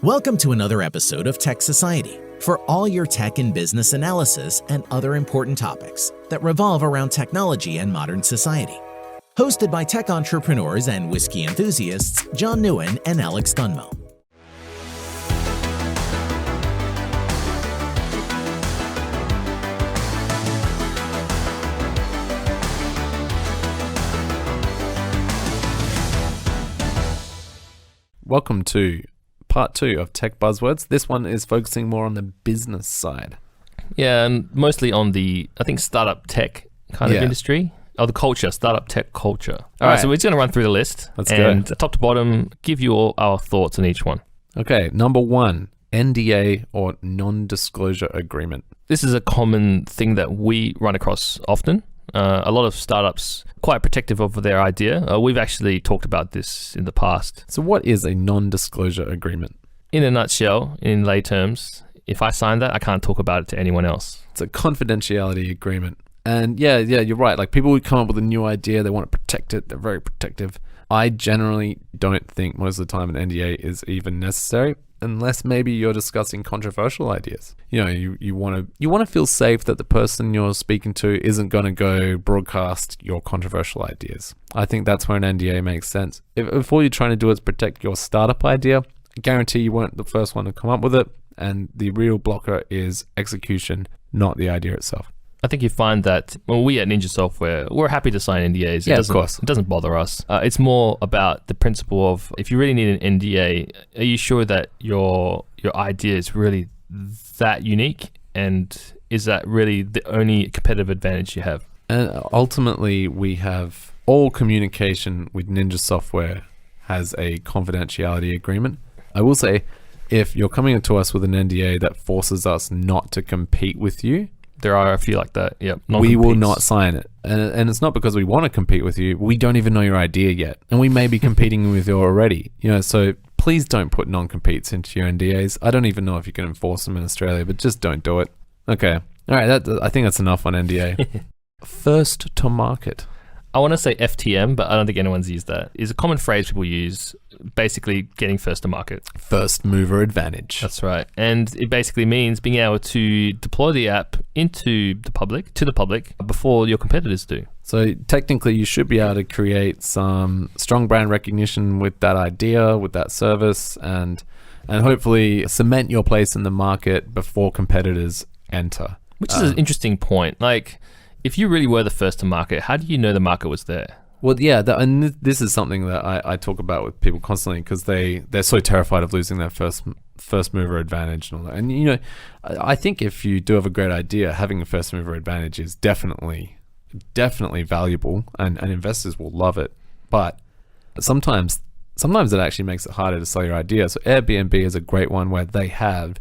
Welcome to another episode of Tech Society for all your tech and business analysis and other important topics that revolve around technology and modern society. Hosted by tech entrepreneurs and whiskey enthusiasts John Nguyen and Alex Dunmo. Welcome to part 2 of Tech Buzzwords. This one is focusing more on the business side. Yeah, and mostly on the, I think, startup tech kind of industry. Or the culture, startup tech culture. All right, so we're just going to run through the list. Let's and go. Top to bottom, give you all our thoughts on each one. Okay, number 1, NDA or non-disclosure agreement. This is a common thing that we run across often. A lot of startups quite protective of their idea. We've actually talked about this in the past. So what is a non-disclosure agreement? In a nutshell, in lay terms, if I sign that, I can't talk about it to anyone else. It's a confidentiality agreement. And yeah, you're right. Like, people would come up with a new idea, they want to protect it, they're very protective. I generally don't think most of the time an NDA is even necessary, unless maybe you're discussing controversial ideas. You know, you want to feel safe that the person you're speaking to isn't going to go broadcast your controversial ideas. I think that's where an NDA makes sense. If all you're trying to do is protect your startup idea, I guarantee you weren't the first one to come up with it, and the real blocker is execution, not the idea itself. I think you find that when we at Ninja Software, we're happy to sign NDAs. Of course. It doesn't bother us. It's more about the principle of, if you really need an NDA, are you sure that your idea is really that unique? And is that really the only competitive advantage you have? And ultimately, we have all communication with Ninja Software has a confidentiality agreement. I will say, if you're coming to us with an NDA that forces us not to compete with you, there are a few like that. Yep. We will not sign it. And it's not because we want to compete with you. We don't even know your idea yet. And we may be competing with you already. You know, so please don't put non-competes into your NDAs. I don't even know if you can enforce them in Australia, but just don't do it. Okay. All right. I think that's enough on NDA. First to market. I want to say FTM, but I don't think anyone's used that. It's a common phrase people use, basically getting first to market. First mover advantage. That's right. And it basically means being able to deploy the app to the public before your competitors do. So technically you should be able to create some strong brand recognition with that idea, with that service, and hopefully cement your place in the market before competitors enter. Which is an interesting point. Like, if you really were the first to market, how do you know the market was there? Well, yeah, and this is something that I talk about with people constantly, because they're so terrified of losing their first mover advantage and all that. And, you know, I think if you do have a great idea, having a first mover advantage is definitely valuable, and investors will love it. But sometimes it actually makes it harder to sell your idea. So Airbnb is a great one where they have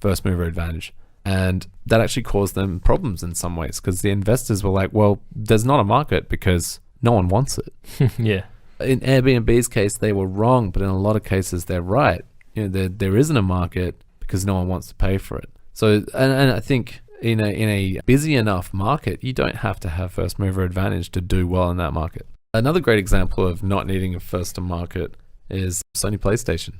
first mover advantage. And that actually caused them problems in some ways, because the investors were like, well, there's not a market because no one wants it. Yeah. In Airbnb's case, they were wrong, but in a lot of cases, they're right. You know, there isn't a market because no one wants to pay for it. So, and I think in a busy enough market, you don't have to have first mover advantage to do well in that market. Another great example of not needing a first to market is Sony PlayStation.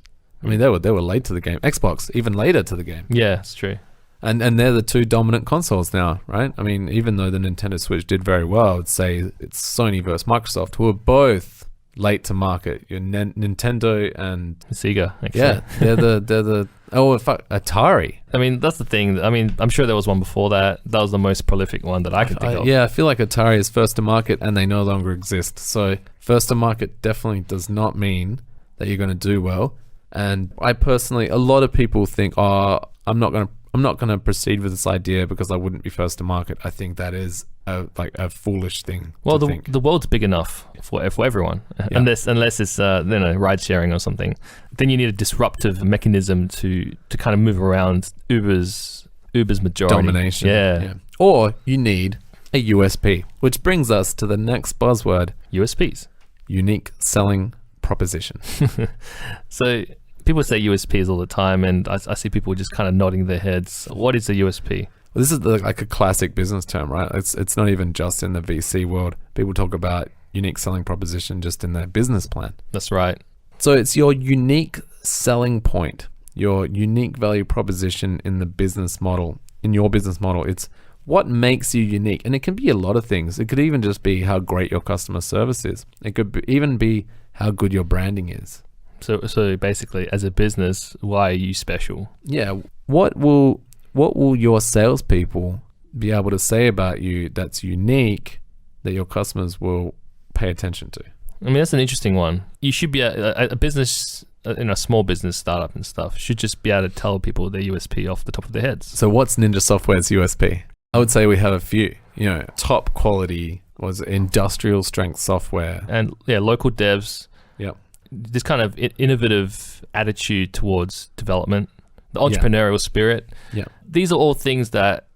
I mean, they were late to the game. Xbox, even later to the game. Yeah, it's true. And they're the two dominant consoles now, right? I mean, even though the Nintendo Switch did very well, I would say it's Sony versus Microsoft, who are both late to market. Your Nintendo and Sega, actually. Yeah, they're the Atari. I mean, that's the thing. I mean, I'm sure there was one before that. That was the most prolific one that I can think of. Yeah, I feel like Atari is first to market and they no longer exist. So first to market definitely does not mean that you're going to do well. And I personally, a lot of people think, I'm not going to proceed with this idea because I wouldn't be first to market. I think that is a foolish thing. Well, to think. The world's big enough for everyone, Yeah. unless it's ride sharing or something. Then you need a disruptive mechanism to kind of move around Uber's majority Domination. Yeah. Or you need a USP, which brings us to the next buzzword: USPs, unique selling proposition. So people say USPs all the time, and I see people just kind of nodding their heads. What is a USP? Well, this is like a classic business term, right? It's not even just in the VC world. People talk about unique selling proposition just in their business plan. That's right. So it's your unique selling point, your unique value proposition in the business model, in your business model. It's what makes you unique. And it can be a lot of things. It could even just be how great your customer service is. It could even be how good your branding is. So basically, as a business, why are you special? Yeah. What will your salespeople be able to say about you that's unique that your customers will pay attention to? I mean, that's an interesting one. You should be a business, a small business startup and stuff, should just be able to tell people their USP off the top of their heads. So what's Ninja Software's USP? I would say we have a few. Top quality was industrial strength software. And local devs. Yep. This kind of innovative attitude towards development, the entrepreneurial spirit. Yeah. These are all things that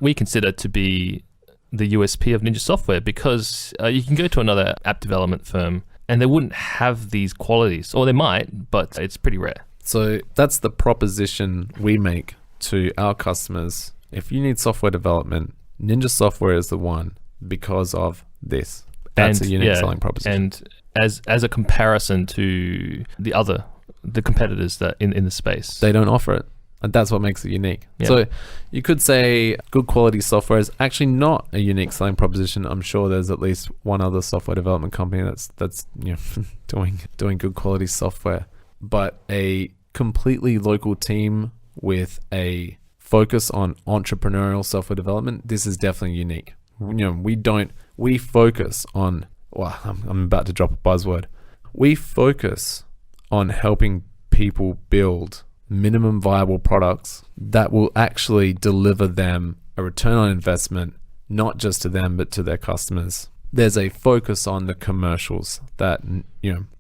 we consider to be the USP of Ninja Software, because you can go to another app development firm and they wouldn't have these qualities, or they might, but it's pretty rare. So that's the proposition we make to our customers. If you need software development, Ninja Software is the one because of this. That's a unique selling proposition. And as a comparison to the competitors that in the space, they don't offer it. And that's what makes it unique. Yeah. So you could say good quality software is actually not a unique selling proposition. I'm sure there's at least one other software development company that's doing good quality software. But a completely local team with a focus on entrepreneurial software development, this is definitely unique. We focus on, I'm about to drop a buzzword. We focus on helping people build minimum viable products that will actually deliver them a return on investment, not just to them, but to their customers. There's a focus on the commercials that,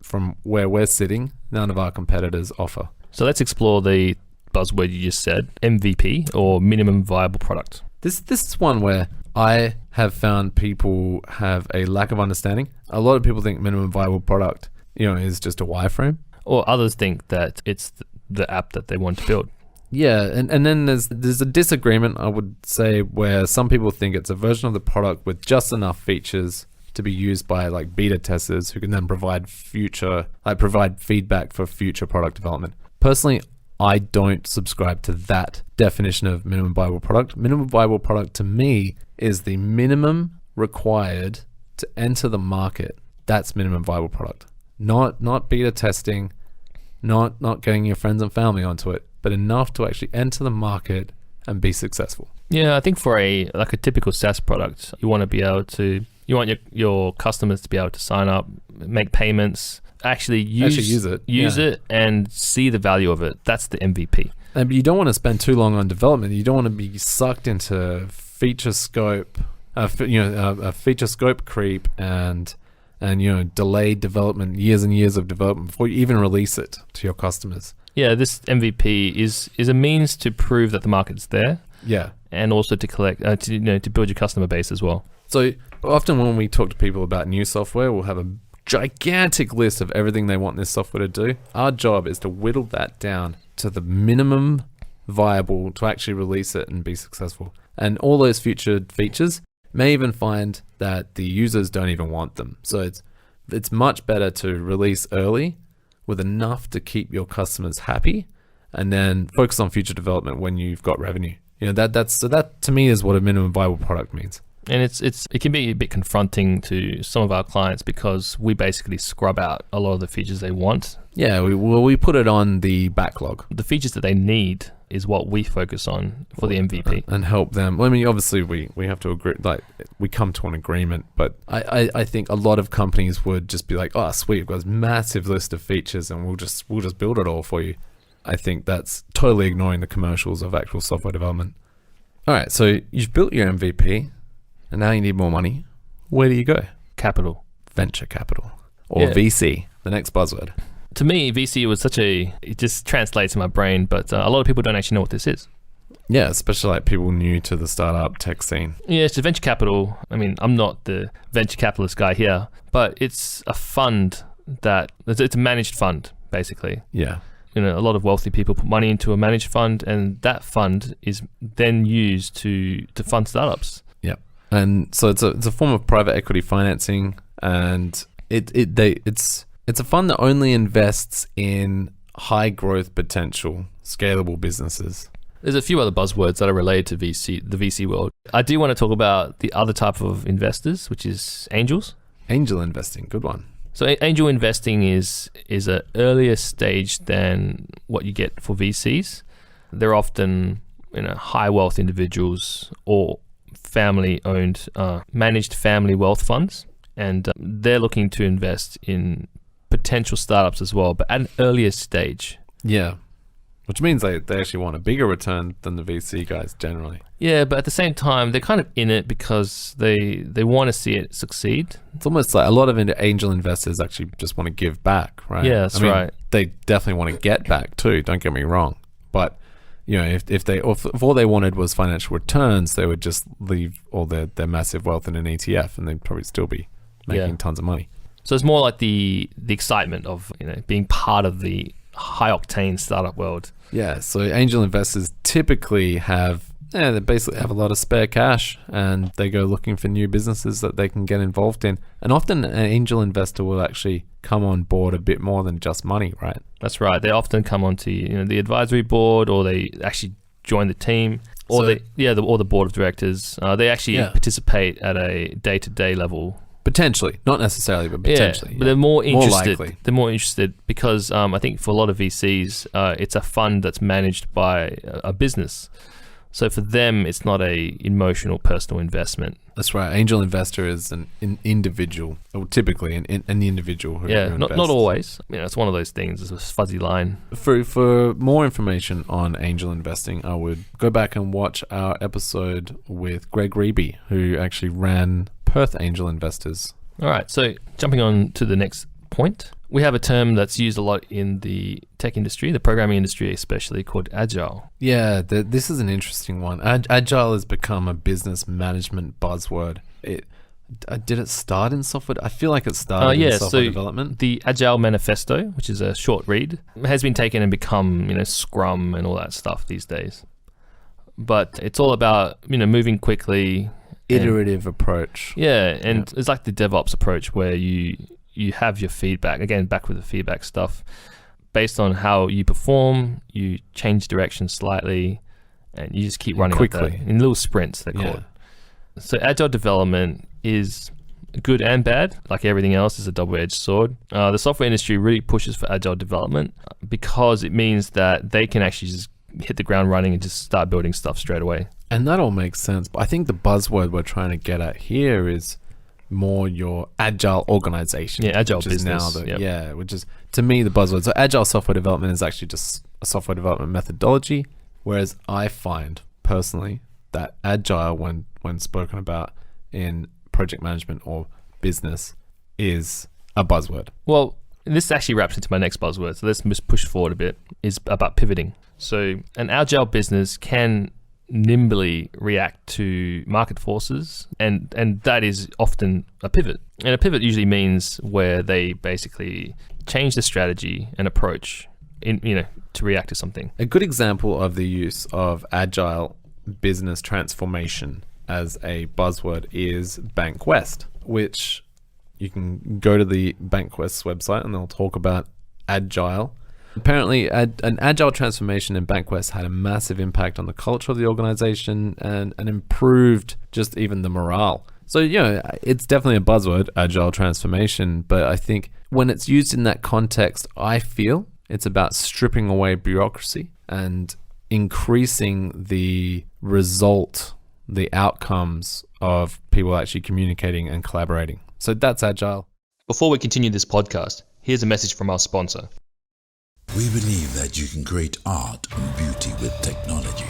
from where we're sitting, none of our competitors offer. So let's explore the buzzword you just said, MVP, or minimum viable product. This is one where I have found people have a lack of understanding. A lot of people think minimum viable product, is just a wireframe. Or others think that it's the app that they want to build. Yeah, and then there's a disagreement, I would say, where some people think it's a version of the product with just enough features to be used by like beta testers who can then provide feedback for future product development. Personally, I don't subscribe to that definition of minimum viable product. Minimum viable product to me is the minimum required to enter the market. That's minimum viable product. Not beta testing, not getting your friends and family onto it, but enough to actually enter the market and be successful. Yeah, I think for a typical SaaS product, you want your customers to be able to sign up, make payments, actually use it and see the value of it. That's the MVP. But you don't want to spend too long on development. You don't want to be sucked into feature scope, feature scope creep and delayed development, years and years of development before you even release it to your customers. Yeah, this MVP is a means to prove that the market's there. Yeah, and also to collect, to build your customer base as well. So often when we talk to people about new software, we'll have a gigantic list of everything they want this software to do. Our job is to whittle that down to the minimum viable to actually release it and be successful. And all those future features may even find that the users don't even want them. So it's much better to release early with enough to keep your customers happy, and then focus on future development when you've got revenue. That to me is what a minimum viable product means. And it can be a bit confronting to some of our clients because we basically scrub out a lot of the features they want. Yeah, we put it on the backlog. The features that they need is what we focus on for the MVP. And help them. Well, I mean, obviously we have to agree, like we come to an agreement, but I think a lot of companies would just be like, oh sweet, we've got this massive list of features and we'll just build it all for you. I think that's totally ignoring the commercials of actual software development. All right, so you've built your MVP and now you need more money. Where do you go? Capital. Venture capital. Or VC, the next buzzword. To me, VC was it just translates in my brain, but a lot of people don't actually know what this is. Yeah, especially like people new to the startup tech scene. Yeah, it's a venture capital. I mean, I'm not the venture capitalist guy here, but it's a fund it's a managed fund, basically. Yeah. A lot of wealthy people put money into a managed fund, and that fund is then used to fund startups. Yeah. And so it's a form of private equity financing, and it's a fund that only invests in high growth potential, scalable businesses. There's a few other buzzwords that are related to the VC world. I do want to talk about the other type of investors, which is angels. Angel investing, good one. So angel investing is an earlier stage than what you get for VCs. They're often high wealth individuals or family-owned, managed family wealth funds, and they're looking to invest in potential startups as well, but at an earlier stage. Yeah. Which means they actually want a bigger return than the VC guys generally. Yeah, but at the same time, they're kind of in it because they want to see it succeed. It's almost like a lot of angel investors actually just want to give back, right? Yeah, that's right. They definitely want to get back too, don't get me wrong. But, if all they wanted was financial returns, they would just leave all their massive wealth in an ETF and they'd probably still be making tons of money. So it's more like the excitement of being part of the high octane startup world. Yeah, so angel investors typically they basically have a lot of spare cash and they go looking for new businesses that they can get involved in. And often an angel investor will actually come on board a bit more than just money, right? That's right. They often come onto the advisory board, or they actually join the team, or the board of directors. They actually participate at a day-to-day level. Potentially, not necessarily, but potentially. But they're more interested. More likely. They're more interested because I think for a lot of VCs, it's a fund that's managed by a business. So for them, it's not a emotional, personal investment. That's right. Angel investor is an individual, or typically an individual who not always. It's one of those things. It's a fuzzy line. For more information on angel investing, I would go back and watch our episode with Greg Reeby, who actually ran Perth Angel Investors. All right, so jumping on to the next point, we have a term that's used a lot in the tech industry, the programming industry especially, called Agile. Yeah, this is an interesting one. Agile has become a business management buzzword. Did it start in software? I feel like it started in software development. The Agile Manifesto, which is a short read, has been taken and become Scrum and all that stuff these days. But it's all about moving quickly. Iterative approach. Yeah, and it's like the DevOps approach where you have your feedback, again, back with the feedback stuff. Based on how you perform, you change direction slightly, and you just keep running quickly in little sprints, they're called. So Agile development is good and bad. Like everything else, is a double-edged sword. The software industry really pushes for Agile development because it means that they can actually just hit the ground running and just start building stuff straight away. And that all makes sense. But I think the buzzword we're trying to get at here is more your agile organization. Yeah, agile business. Which is, to me, the buzzword. So agile software development is actually just a software development methodology, whereas I find, personally, that agile, when spoken about in project management or business, is a buzzword. Well, this actually wraps into my next buzzword, so let's just push forward a bit, is about pivoting. So an agile business can nimbly react to market forces, and that is often a pivot. And a pivot usually means where they basically change the strategy and approach to react to something. A good example of the use of agile business transformation as a buzzword is BankWest, which you can go to the BankWest website and they'll talk about agile. Apparently, an agile transformation in BankWest had a massive impact on the culture of the organization and improved just even the morale. So, it's definitely a buzzword, agile transformation, but I think when it's used in that context, I feel it's about stripping away bureaucracy and increasing the result, the outcomes of people actually communicating and collaborating. So that's agile. Before we continue this podcast, here's a message from our sponsor. We believe that you can create art and beauty with technology.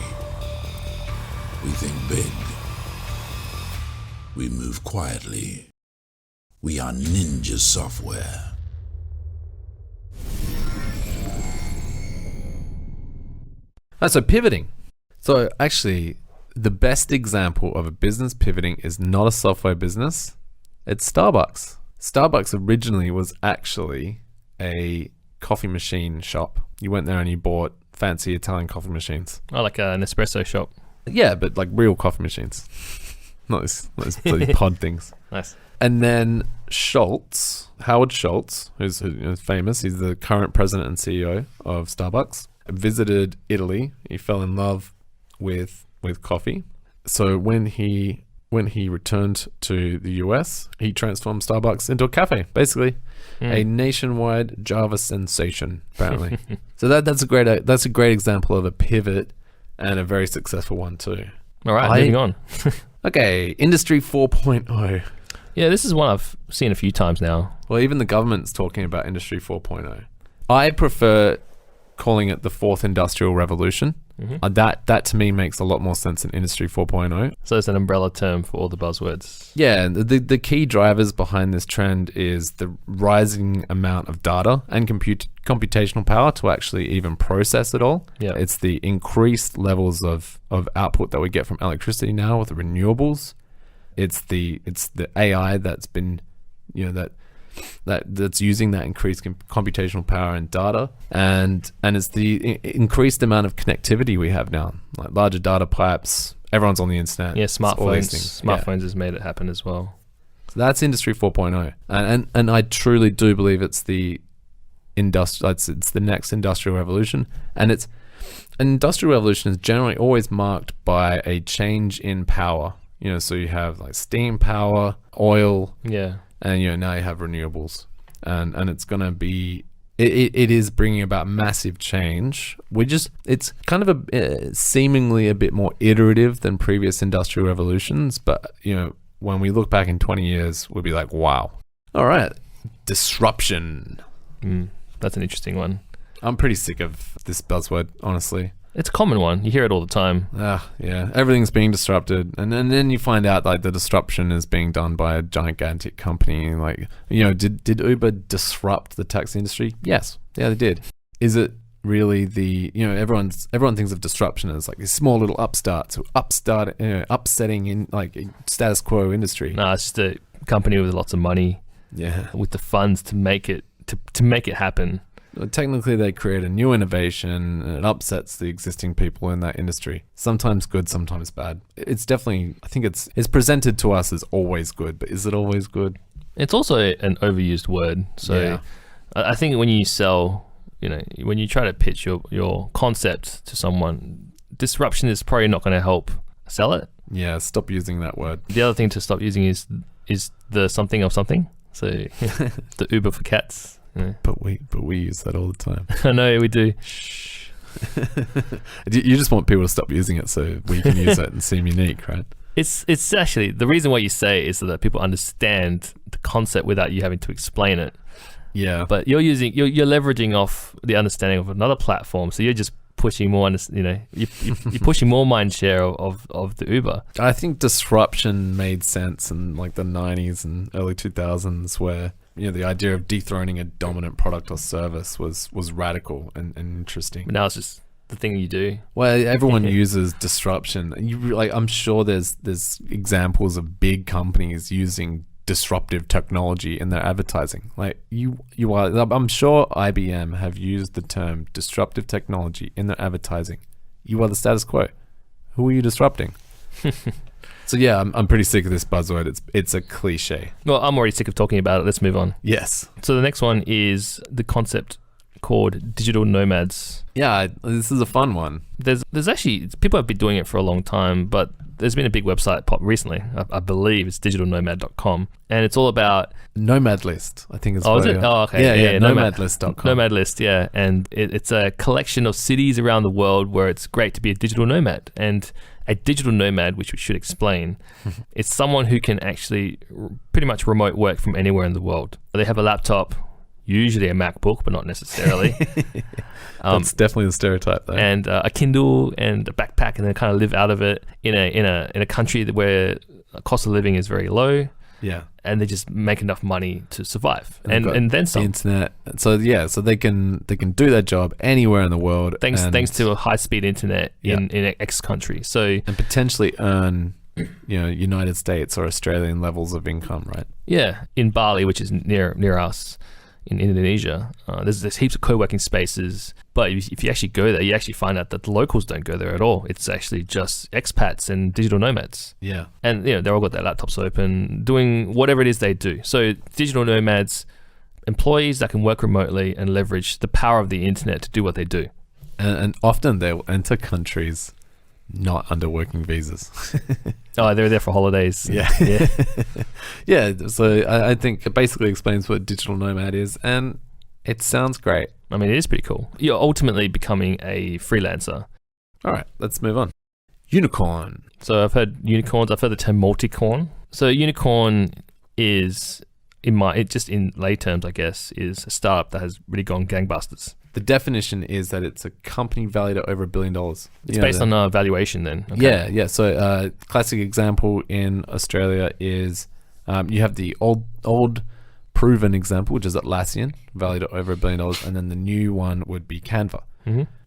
We think big. We move quietly. We are Ninja Software. So pivoting. So actually, the best example of a business pivoting is not a software business. It's Starbucks. Starbucks originally was actually a coffee machine shop. You went there and you bought fancy Italian coffee machines. Oh, like an espresso shop. Yeah, but like real coffee machines. Not those bloody pod things. Nice. And then Howard Schultz, who's famous, he's the current president and CEO of Starbucks, visited Italy. He fell in love with coffee. So when he returned to the US, he transformed Starbucks into a cafe, basically a nationwide Java sensation, apparently. So that's a great example of a pivot, and a very successful one too. All right, moving on. Okay, Industry 4.0. Yeah, this is one I've seen a few times now. Well, even the government's talking about Industry 4.0. I prefer calling it the fourth industrial revolution. That to me makes a lot more sense than Industry 4.0. So it's an umbrella term for all the buzzwords. Yeah, the key drivers behind this trend is the rising amount of data and computational power to actually even process it all. Yeah. It's the increased levels of output that we get from electricity now with the renewables. It's the AI that's been, that's using that increased computational power and data, and it's the increased amount of connectivity we have now, like larger data pipes. Everyone's on the internet. Yeah, smartphones has made it happen as well. So that's Industry 4.0, and I truly do believe it's the it's the next industrial revolution, and an industrial revolution is generally always marked by a change in power. So you have like steam power, oil, and now you have renewables, and it's gonna be it is bringing about massive change. It's kind of seemingly a bit more iterative than previous industrial revolutions, but when we look back in 20 years, we'll be like, wow. All right, disruption. That's an interesting one. I'm pretty sick of this buzzword, honestly. It's a common one. You hear it all the time. Yeah. Everything's being disrupted. And then you find out like the disruption is being done by a gigantic company. Like, did Uber disrupt the taxi industry? Yes. Yeah, they did. Is it really everyone thinks of disruption as like these small little upstarts who upsetting in like a status quo industry? No, it's just a company with lots of money. Yeah. With the funds to make it to make it happen. Technically, they create a new innovation and it upsets the existing people in that industry. Sometimes good, sometimes bad. It's definitely, I think it's presented to us as always good, but is it always good? It's also an overused word. So I think when you sell, when you try to pitch your concept to someone, disruption is probably not going to help sell it. Yeah, stop using that word. The other thing to stop using is the something of something. So the Uber for cats. Yeah. But we use that all the time. I know we do. Shh. You just want people to stop using it so we can use it and seem unique, right? It's actually the reason why you say it is so that people understand the concept without you having to explain it. Yeah. But you're leveraging off the understanding of another platform, so you're just pushing more. You're pushing more mind share of the Uber. I think disruption made sense in like the 90s and early 2000s, where the idea of dethroning a dominant product or service was radical and interesting. But now it's just the thing you do. Well, everyone uses disruption. I'm sure there's examples of big companies using disruptive technology in their advertising. Like I'm sure IBM have used the term disruptive technology in their advertising. You are the status quo. Who are you disrupting? So yeah, I'm pretty sick of this buzzword. It's a cliche. Well, I'm already sick of talking about it. Let's move on. Yes. So the next one is the concept called digital nomads. Yeah, this is a fun one. There's actually, people have been doing it for a long time, but there's been a big website pop recently. I believe it's digitalnomad.com, and it's all about Nomad List, I think. Is it? Oh, okay. Yeah. Nomadlist.com. Nomad List, yeah, and it's a collection of cities around the world where it's great to be a digital nomad. And a digital nomad, which we should explain, it's someone who can actually pretty much remote work from anywhere in the world. They have a laptop, usually a MacBook, but not necessarily. That's definitely the stereotype, though. And a Kindle and a backpack, and they kind of live out of it in a country where cost of living is very low. Yeah, and they just make enough money to survive, and then some. The internet, so they can do their job anywhere in the world. Thanks to a high speed internet in X country. So and potentially earn United States or Australian levels of income, right? Yeah, in Bali, which is near us. in Indonesia. There's heaps of co-working spaces, but if you actually go there, you actually find out that the locals don't go there at all. It's actually just expats and digital nomads. Yeah. And they're all got their laptops open, doing whatever it is they do. So digital nomads, employees that can work remotely and leverage the power of the internet to do what they do. And often they will enter countries not under working visas. Oh, they're there for holidays. Yeah. Yeah. So I think it basically explains what digital nomad is, and it sounds great. I mean, it is pretty cool. You're ultimately becoming a freelancer. All right, let's move on. Unicorn. So I've heard unicorns. I've heard the term multicorn. So unicorn is, in lay terms, I guess, is a startup that has really gone gangbusters. The definition is that it's a company valued at over $1 billion. It's based on valuation then. Okay. Yeah. So classic example in Australia is you have the old proven example, which is Atlassian, valued at over $1 billion. And then the new one would be Canva,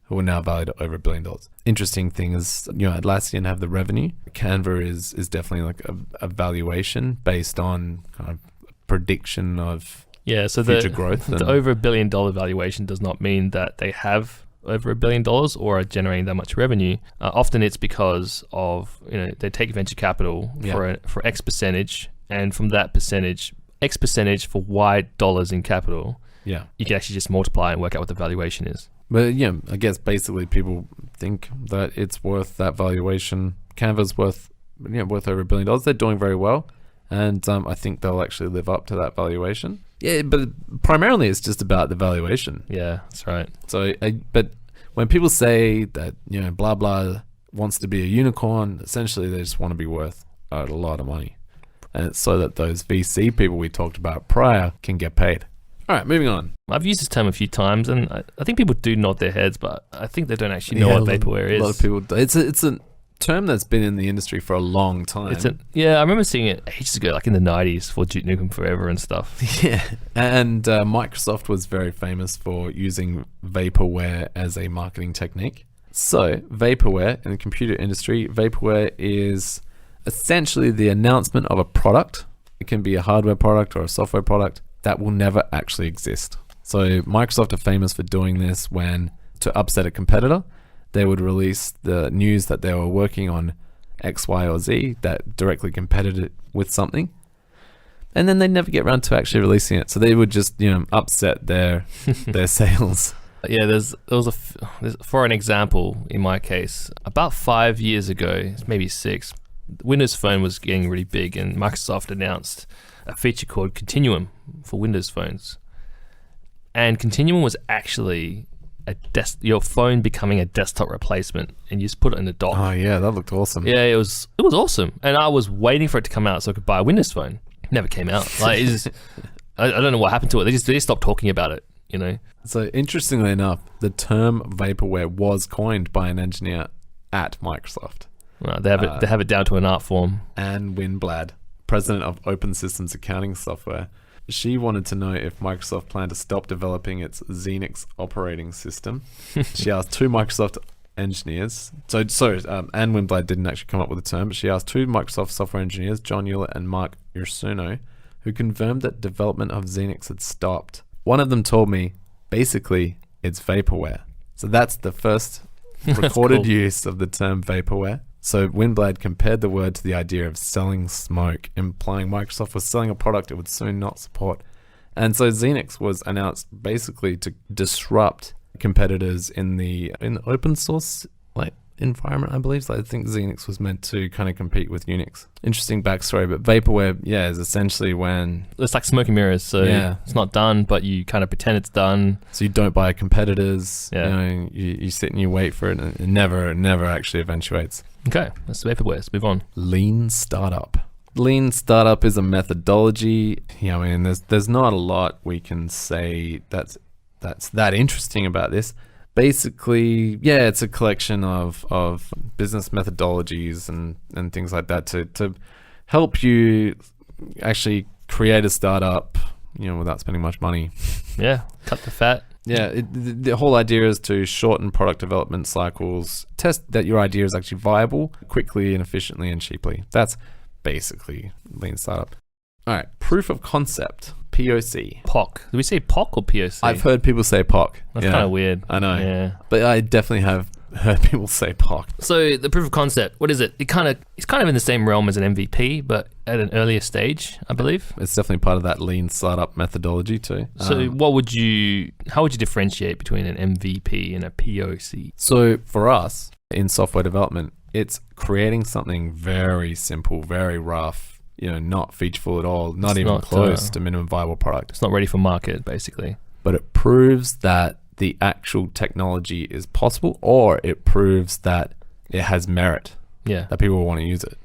who are now valued at over $1 billion. Interesting thing is, Atlassian have the revenue. Canva is definitely like a valuation based on kind of prediction of so future growth. The over $1 billion valuation does not mean that they have over $1 billion or are generating that much revenue. Often it's because of they take venture capital for X percentage, and from that percentage, X percentage for Y dollars in capital, you can actually just multiply and work out what the valuation is. But I guess basically people think that it's worth that valuation. Canva's worth over $1 billion. They're doing very well. And I think they'll actually live up to that valuation. Yeah, but primarily it's just about the valuation. Yeah, that's right. So, but when people say that, blah, blah wants to be a unicorn, essentially they just want to be worth a lot of money. And it's so that those VC people we talked about prior can get paid. All right, moving on. I've used this term a few times, and I think people do nod their heads, but I think they don't actually know what Vaporware is. A lot of people do. It's a term that's been in the industry for a long time. I remember seeing it ages ago, like in the 90s for Duke Nukem Forever and stuff. Yeah, and Microsoft was very famous for using Vaporware as a marketing technique. So Vaporware in the computer industry, Vaporware is essentially the announcement of a product. It can be a hardware product or a software product that will never actually exist. So Microsoft are famous for doing this when, to upset a competitor, they would release the news that they were working on X, Y, or Z that directly competed with something. And then they'd never get around to actually releasing it. So they would just, upset their sales. Yeah, for an example, in my case, about 5 years ago, maybe 6, Windows Phone was getting really big, and Microsoft announced a feature called Continuum for Windows phones. And Continuum was actually your phone becoming a desktop replacement, and you just put it in the dock. Oh yeah, that looked awesome. Yeah, it was awesome, and I was waiting for it to come out so I could buy a Windows phone. It never came out. Like, I don't know what happened to it. They just stopped talking about it. So interestingly enough, the term Vaporware was coined by an engineer at Microsoft. Well, they have it down to an art form. Anne Winblad, president of Open Systems Accounting Software. She wanted to know if Microsoft planned to stop developing its Xenix operating system. She asked 2 Microsoft engineers. Anne Winblad didn't actually come up with the term, but she asked 2 Microsoft software engineers, John Hewlett and Mark Ursuno, who confirmed that development of Xenix had stopped. One of them told me, basically, it's Vaporware. So that's the first recorded use of the term Vaporware. So Winblad compared the word to the idea of selling smoke, implying Microsoft was selling a product it would soon not support. And so Xenix was announced basically to disrupt competitors in the open source environment, I believe. So I think Xenix was meant to kind of compete with Unix. Interesting backstory, but Vaporware, is essentially when... It's like smoke and mirrors, so it's not done, but you kind of pretend it's done. So you don't buy competitors, you sit and you wait for it, and it never actually eventuates. Okay, that's Vaporware. Let's move on. Lean startup. Lean startup is a methodology. There's not a lot we can say that's that interesting about this. Basically, it's a collection of business methodologies and things like that to help you actually create a startup, without spending much money. Yeah, cut the fat. Yeah, the whole idea is to shorten product development cycles, test that your idea is actually viable quickly and efficiently and cheaply. That's basically Lean startup. All right, proof of concept, POC. POC. Do we say POC or POC? I've heard people say POC. That's kind of weird. I know. Yeah. But I definitely have heard people say POC. So the proof of concept, what is it? It's kind of in the same realm as an MVP, but at an earlier stage, I believe. It's definitely part of that lean startup methodology too. So how would you differentiate between an MVP and a POC? So for us in software development, it's creating something very simple, very rough, not featureful at all, not even close to minimum viable product. It's not ready for market, basically. But it proves that the actual technology is possible, or it proves that it has merit. Yeah. That people will want to use it.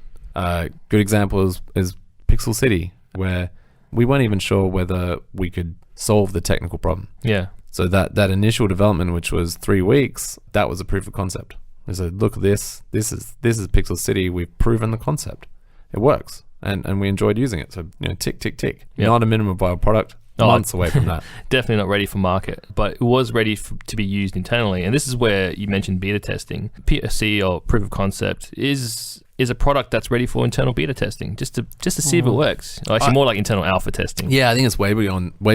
Good example is Pixel City, where we weren't even sure whether we could solve the technical problem. Yeah. So that initial development, which was 3 weeks, that was a proof of concept. We said, look at this. This is Pixel City. We've proven the concept. It works, and we enjoyed using it. So tick, tick, tick. Yep. Not a minimum viable product. Months away from that. Definitely not ready for market, but it was ready to be used internally. And this is where you mentioned beta testing. POC, or proof of concept, is a product that's ready for internal beta testing, just to see if it works. Or actually, more like internal alpha testing. Yeah, I think it's way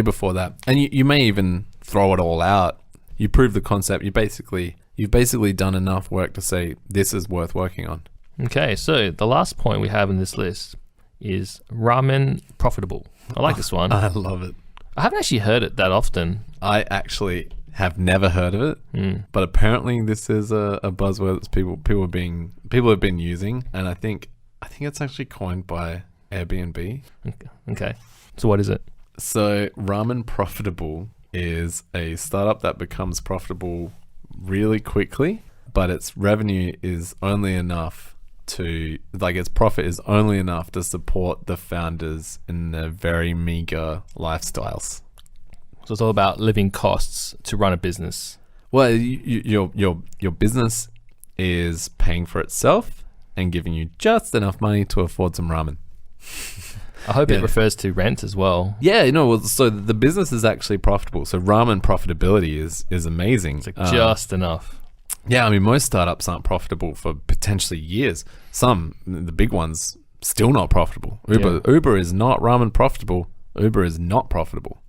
before that. And you may even throw it all out. You prove the concept. You've basically done enough work to say this is worth working on. Okay, so the last point we have in this list is ramen profitable. I like this one. I love it. I haven't actually heard it that often. I actually have never heard of it, but apparently this is a buzzword that people have been using, and I think it's actually coined by Airbnb. Okay. So what is it? So Ramen Profitable is a startup that becomes profitable really quickly, but its revenue is only enough its profit is only enough to support the founders in their very meager lifestyles. So it's all about living costs to run a business. Well, your business is paying for itself and giving you just enough money to afford some ramen. I hope it refers to rent as well. Yeah, so the business is actually profitable. So ramen profitability is amazing. It's like just enough. Yeah, I mean, most startups aren't profitable for potentially years. Some, the big ones, still not profitable. Uber is not ramen profitable. Uber is not profitable.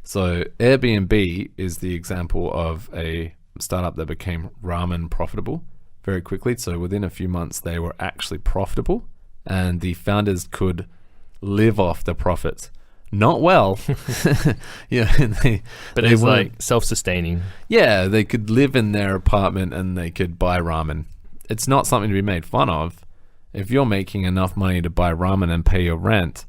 So Airbnb is the example of a startup that became ramen profitable very quickly. So within a few months, they were actually profitable, and the founders could live off the profits. Not well. But it's like self-sustaining. Yeah, they could live in their apartment and they could buy ramen. It's not something to be made fun of. If you're making enough money to buy ramen and pay your rent,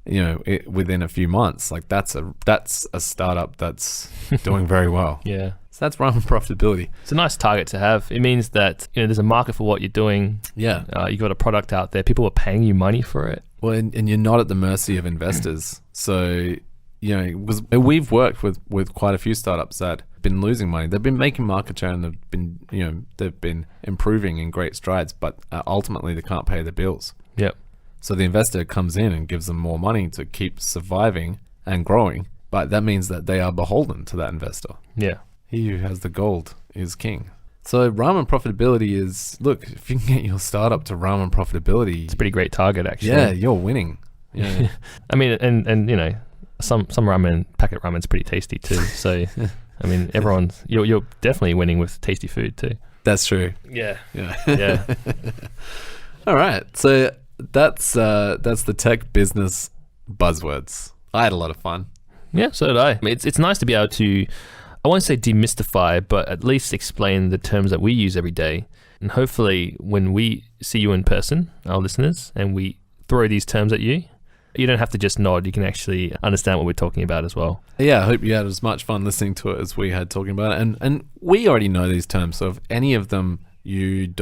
within a few months, like that's a startup that's doing very well. Yeah. So that's ramen profitability. It's a nice target to have. It means that there's a market for what you're doing. Yeah. You got a product out there. People are paying you money for it. Well, and you're not at the mercy of investors. So, we've worked with quite a few startups that have been losing money. They've been making market share and they've been improving in great strides, but ultimately they can't pay their bills. Yep. So the investor comes in and gives them more money to keep surviving and growing, but that means that they are beholden to that investor. Yeah. He who has the gold is king. So ramen profitability is, look, if you can get your startup to ramen profitability, it's a pretty great target, actually. Yeah, you're winning. Yeah. I mean, and some ramen, packet ramen's pretty tasty too. So, I mean, you're definitely winning with tasty food too. That's true. Yeah. Yeah. All right. So that's the tech business buzzwords. I had a lot of fun. Yeah, so did I. It's nice to be able to, I won't say demystify, but at least explain the terms that we use every day. And hopefully when we see you in person, our listeners, and we throw these terms at you, you don't have to just nod. You can actually understand what we're talking about as well. Yeah, I hope you had as much fun listening to it as we had talking about it. And we already know these terms, so if any of them you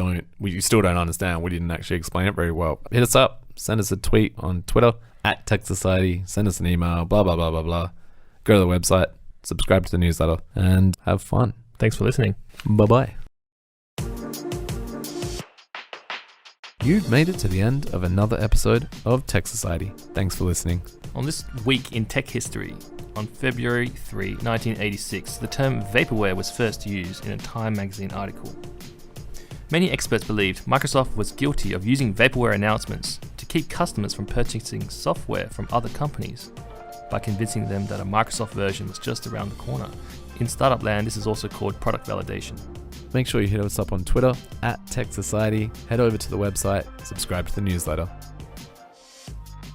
still don't understand, we didn't actually explain it very well, hit us up, send us a tweet on Twitter @TechSociety, send us an email, blah, blah, blah, blah, blah. Go to the website, subscribe to the newsletter, and have fun. Thanks for listening. Bye-bye. You've made it to the end of another episode of Tech Society. Thanks for listening. On this week in tech history, on February 3, 1986, the term Vaporware was first used in a Time magazine article. Many experts believed Microsoft was guilty of using Vaporware announcements to keep customers from purchasing software from other companies by convincing them that a Microsoft version is just around the corner. In startup land, this is also called product validation. Make sure you hit us up on Twitter @TechSociety, head over to the website, subscribe to the newsletter.